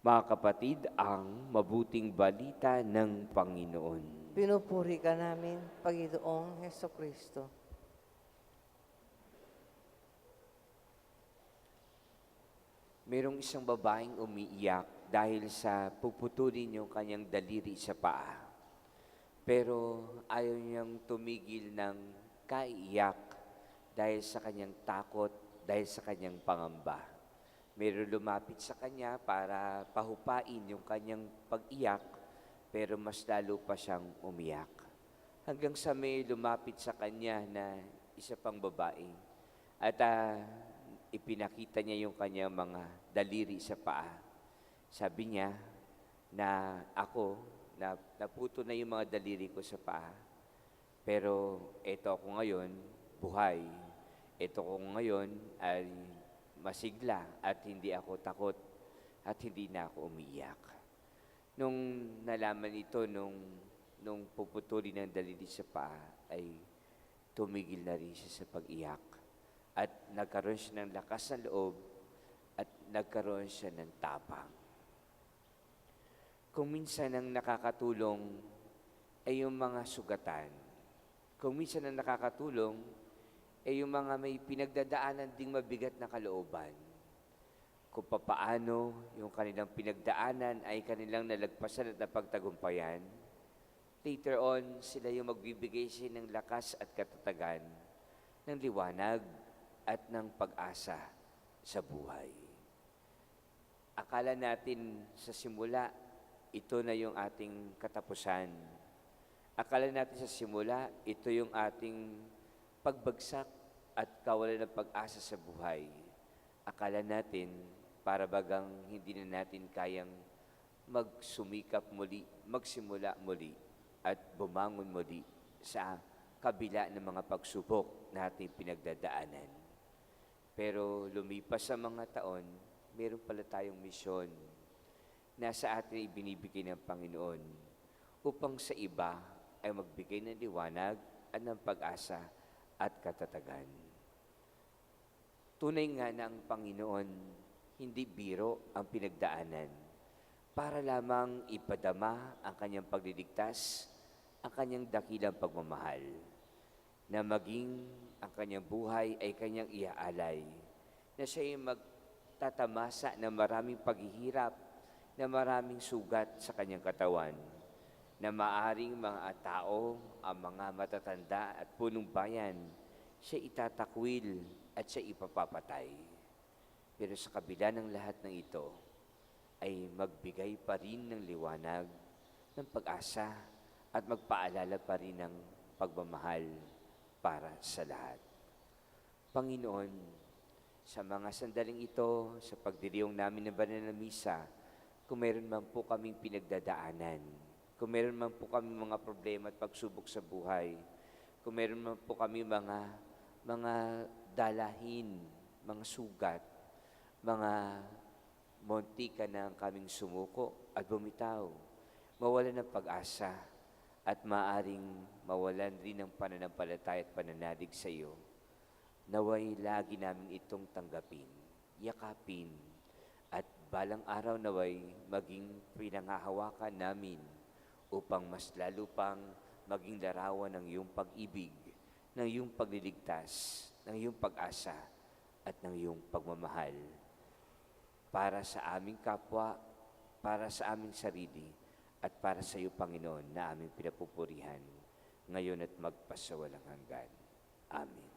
Mga kapatid, ang mabuting balita ng Panginoon. Pinupuri ka namin, Panginoong Hesukristo. Merong isang babaeng umiiyak dahil sa puputulin yung kanyang daliri sa paa. Pero ayaw niyang tumigil ng kaiiyak dahil sa kanyang takot, dahil sa kanyang pangamba. Meron lumapit sa kanya para pahupain yung kanyang pag-iyak, pero mas lalo pa siyang umiyak. Hanggang sa may lumapit sa kanya na isa pang babae. At ipinakita niya yung kanyang mga daliri sa paa. Sabi niya na naputo na yung mga daliri ko sa paa. Pero eto ako ngayon, buhay. Eto ko ngayon ay masigla at hindi ako takot at hindi na ako umiiyak. Nung nalaman ito, nung puputulin ng daliri sa paa, ay tumigil na rin siya sa pag-iyak. At nagkaroon siya ng lakas ng loob at nagkaroon siya ng tapang. Kung minsan ang nakakatulong ay yung mga sugatan. Kung minsan ang nakakatulong ay yung mga may pinagdadaanan ding mabigat na kalooban. Kung papaano yung kanilang pinagdaanan ay kanilang nalagpasan at napagtagumpayan, later on, sila yung magbibigay siya ng lakas at katatagan, ng liwanag at ng pag-asa sa buhay. Akala natin sa simula, ito na yung ating katapusan. Akala natin sa simula, ito yung ating pagbagsak at kawalan ng pag-asa sa buhay. Akala natin, para bagang hindi na natin kayang magsumikap muli, magsimula muli, at bumangon muli sa kabila ng mga pagsubok na ating pinagdadaanan. Pero lumipas sa mga taon, meron pala tayong misyon na sa atin ibinibigay ng Panginoon upang sa iba ay magbigay ng liwanag at ng pag-asa at katatagan. Tunay nga na ang Panginoon, hindi biro ang pinagdaanan para lamang ipadama ang kanyang pagliligtas, ang kanyang dakilang pagmamahal, na maging ang kanyang buhay ay kanyang iaalay, na siya ay magtatamasa ng maraming paghihirap, na maraming sugat sa kanyang katawan, na maaring mga tao, ang mga matatanda at punong bayan, siya itatakwil at siya ipapapatay. Pero sa kabila ng lahat ng ito, ay magbigay pa rin ng liwanag, ng pag-asa, at magpaalala pa rin ng pagmamahal para sa lahat. Panginoon, sa mga sandaling ito, sa pagdiriwang namin ng banal na misa, kung meron man po kaming pinagdadaanan, kung meron man po kami mga problema at pagsubok sa buhay, kung meron man po kami mga dalahin, mga sugat, mga muntikan na kaming sumuko at bumitaw, mawalan ng pag-asa, at maaring mawalan rin ng pananampalataya at pananalig sa iyo, naway lagi namin itong tanggapin, yakapin, at balang araw naway maging pinangahawakan namin upang mas lalo pang maging larawan ng iyong pag-ibig, ng iyong pagliligtas, ng iyong pag-asa, at ng iyong pagmamahal para sa aming kapwa, para sa aming sarili, at para sa iyo, Panginoon, na aming pinapupurihan ngayon at magpasawalang hanggan. Amen.